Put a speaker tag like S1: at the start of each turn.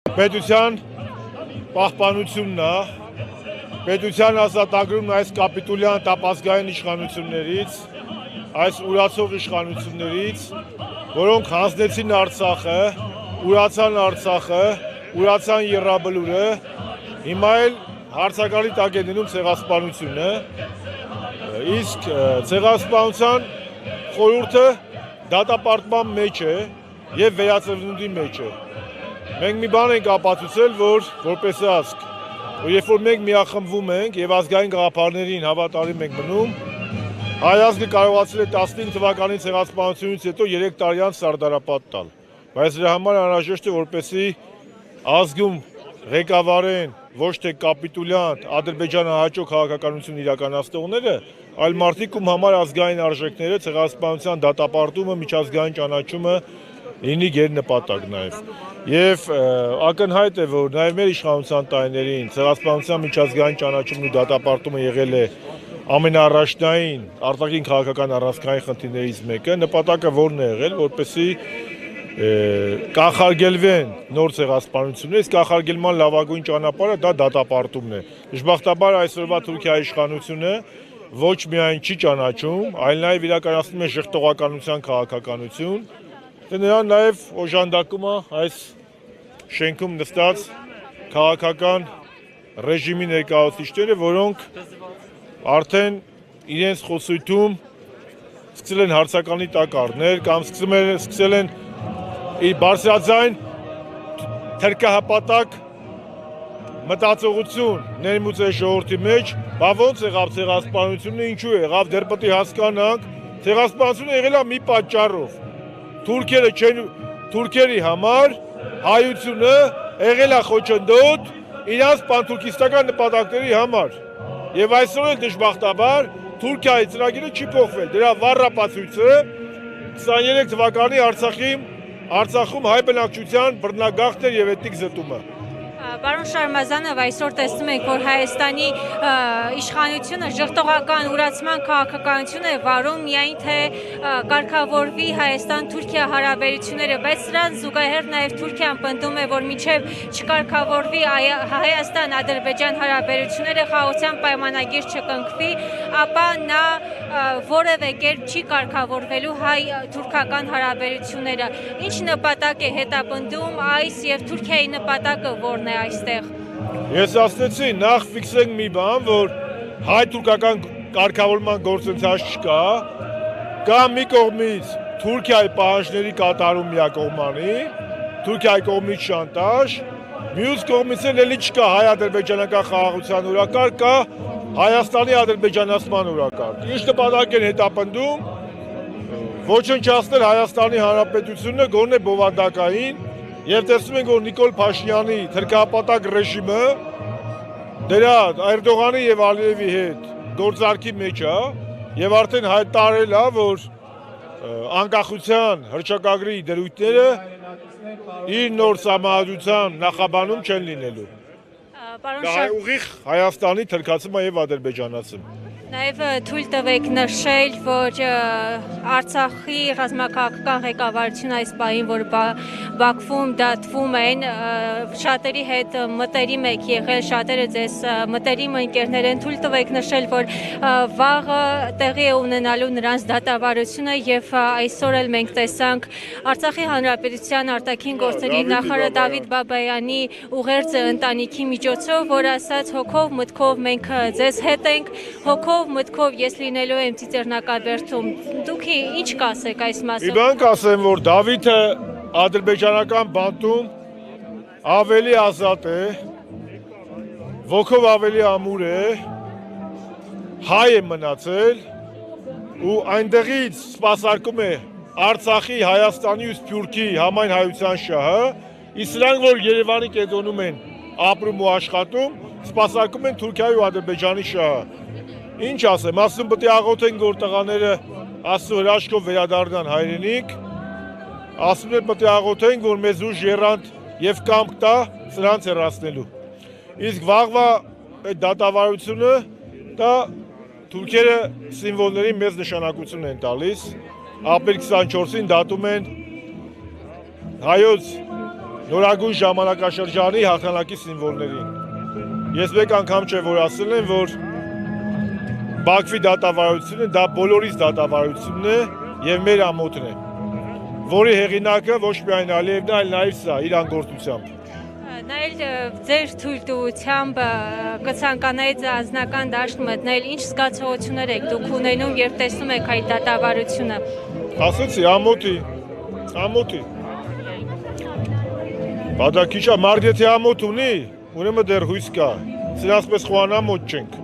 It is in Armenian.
S1: Պետության պահպանությունն է, պետության ազատագրումն այս կապիտուլյան տապազգային իշխանություններից, այս ուրացող իշխանություններից, որոնք հանձնեցին Արցախը, ուրացան Արցախը, ուրացան Եռաբլուրը, հիմա էլ հարցակալի տակ է դնում ցեղասպանությունը, իսկ ցեղասպանության խորհուրդը դատապարտման մեջ է եւ վերածննդի մեջ է։ Մենք մի բան ենք ապացուցել, որ որպես ազգ, որ երբ որ մենք միախմբվում ենք եւ ազգային գաղափարներին հավատարիմ ենք մնում, հայ ազգը կարողացել է 15 թվականի ցեղասպանությունից հետո 3 տարի անց սարդարապատ տալ։ Բայց դրա համար անհրաժեշտ է, որպեսզի ազգում ղեկավարեն ոչ թե կապիտուլյանտ ադրբեջանահաճո քաղաքականություն իրականացնողները, այլ մարդիկ, ում համար ազգային արժեքները, ցեղասպանության դատապարտումը, միջազգային ճանաչումը լինի գերնպատակ նաև։ Եվ ակնհայտ է, որ նաև մեր իշխանության տարիներին ցեղասպանության միջազգային ճանաչումն ու դատապարտումը եղել է ամենաառաջնային արտաքին քաղաքական առանցքային խնդիրներից մեկը, նպատակը որն է եղել, որպեսզի կանխարգելվեն նոր ցեղասպանությունները, իսկ կանխարգելման լավագույն ճանապարհը դա դատապարտումն է։ Դժբախտաբար այսօրվա Թուրքիայի իշխանությունը ոչ միայն չի ճանաչում, այլ նաև իրականացնում է ժխտողականության քաղաքականություն, նրան նաև օժանդակում է այս շենքում նստած քաղաքական ռեժիմի ներկայացուցիչները, որոնք արդեն իրենց խոսույթում սկսել են հարցականի տակ առնել կամ սկսել են բարձրաձայն թրքահպատակ մտածողություն ներմուծել ժողովրդի մեջ, բա ոնց եղավ ցեղասպանությունը, ինչու եղավ, դեռ պետք է հասկանանք, ցեղասպանությունը եղել է մի պատճառով։ Թուրքերի համար հայությունը եղել է խոչընդոտ իրենց պանթուրքիստական նպատակների համար։ Եվ այսօր էլ դժբախտաբար Թուրքիայի ծրագիրը չի փոխվել։ Դրա վառապացույցը 23 թվականի Արցախում հայ բնակչության բռնագաղթն եւ էթնիկ զտումը։
S2: Պարոն Շարմազանով, այսօր տեսնում ենք, որ Հայաստանի իշխանությունը ժխտողական ուրացման քաղաքականություն է վարում, միայն թե կարգավորվի Հայաստան-Թուրքիա հարաբերությունները, բայց սրան զուգահեռ նաև Թուրքիան պնդում է, որ մինչև չկարգավորվի Հայաստան-Ադրբեջան հարաբերությունները, խաղաղության պայմանագիր չկնքվի, ապա նա որևէ կերպ չի կարգավորվելու հայ-թուրքական հարաբերությունները։ Ինչ նպատակ է հետապնդում այս եւ Թուրքիայի նպատակը որն է այստեղ։
S1: Ես ասացի, նախ ֆիքսենք մի բան, որ հայ-թուրքական կարգավորման գործընթաց չկա, կա մի կողմից Թուրքիայի պահանջների կատարում միակողմանի, Թուրքիայի կողմից շանտաժ, մյուս կողմից էլ էլի չկա հայ-ադրբեջանական խաղաղության օրակարգ, կա Հայաստանի ադրբեջանացման օրակարգ։ Ինչ նպատակ են հետապնդում, ոչնչացնել Հայաստանի Հանրապետությունը գոնե բովանդակային, եւ տեսնում ենք, որ Նիկոլ Փաշինյանի թրքահապատակ ռեժիմը դրա Էրդողանի եւ Ալիևի հետ գործարքի մեջ է եւ արդեն հայտարարել է, որ անկախության հռչակագրի դրույթները իր նոր սահմանադրության նախաբանում չեն լինելու։ Դա ուղիղ Հայաստանի թրքացումը եւ ադրբեջանացում։
S2: Նաև թույլ տվեք նշել, որ Արցախի ռազմաքաղաքական ղեկավարությունը այս պահին, որ Բաքվում դատվում են, շատերի հետ մտերիմ եք եղել, շատերը ձեզ մտերիմ ընկերներ են, թույլ տվեք նշել, որ վաղը տեղի է ունենալու նրանց դատավարությունը եւ այսօր էլ մենք տեսանք Արցախի Հանրապետության արտաքին գործերի նախարար Դավիթ Բաբայանի ուղերձը ընտանիքի միջոցով, որ ասաց հոգով մտքով մենք ձեզ հետ ենք, հոգով մտքով ես լինելու եմ Ծիծեռնակաբերդում։ Դուք ինչ կասեք այս մասով։
S1: Մի բան կասեմ, որ Դավիթը ադրբեջանական բանտում ավելի ազատ է, ոգով ավելի ամուր է, հայ է մնացել ու այնտեղից սպասարկում է Արցախի, Հայաստանի ու Սփյուռքի համայն հայության շահը, իսկ նրանք, որ Երևանի կենտրոնում են ապրում ու աշխատում, սպասարկում են Թուրքիայի ու Ադրբեջանի շահը։ Ինչ ասեմ, ասում պետք է աղոթենք, որ տղաները Աստծո հրաշքով վերադառնան հայրենիք, ասում են պետք է աղոթենք, որ մեզ ուժ եռանդ եւ կամք տա սրանց հեռացնելու։ Իսկ վաղվա այդ դատավարությունը դա թուրքերը սիմվոլների մեծ նշանակություն են տալիս, ապրիլ 24-ին դատում են հայոց նորագույն ժամանակաշրջանի հաղթանակի սիմվոլներին։ Ես մեկ անգամ չէ որ ասել եմ, որ Բաքվի դատավարությունը դա բոլորիս դատավարությունն է եւ մեր ամոթն է, որի հեղինակը ոչ միայն Ալիևն է, այլ նաեւ սա իր անգործությամբ։
S2: Նայել ձեր թույլտվությամբ կցանկանայի անձնական դաշտ մտնել, ինչ զգացողություններ եք դուք ունենում, երբ տեսնում եք այդ դատավարությունը։
S1: Ասեցի, ամոթի։ Բա դա քիչ է, մարդ եթե ամոթ ունի, ուրեմն դեռ հույս կա։ Սրանց պես խոհանամոթ չենք։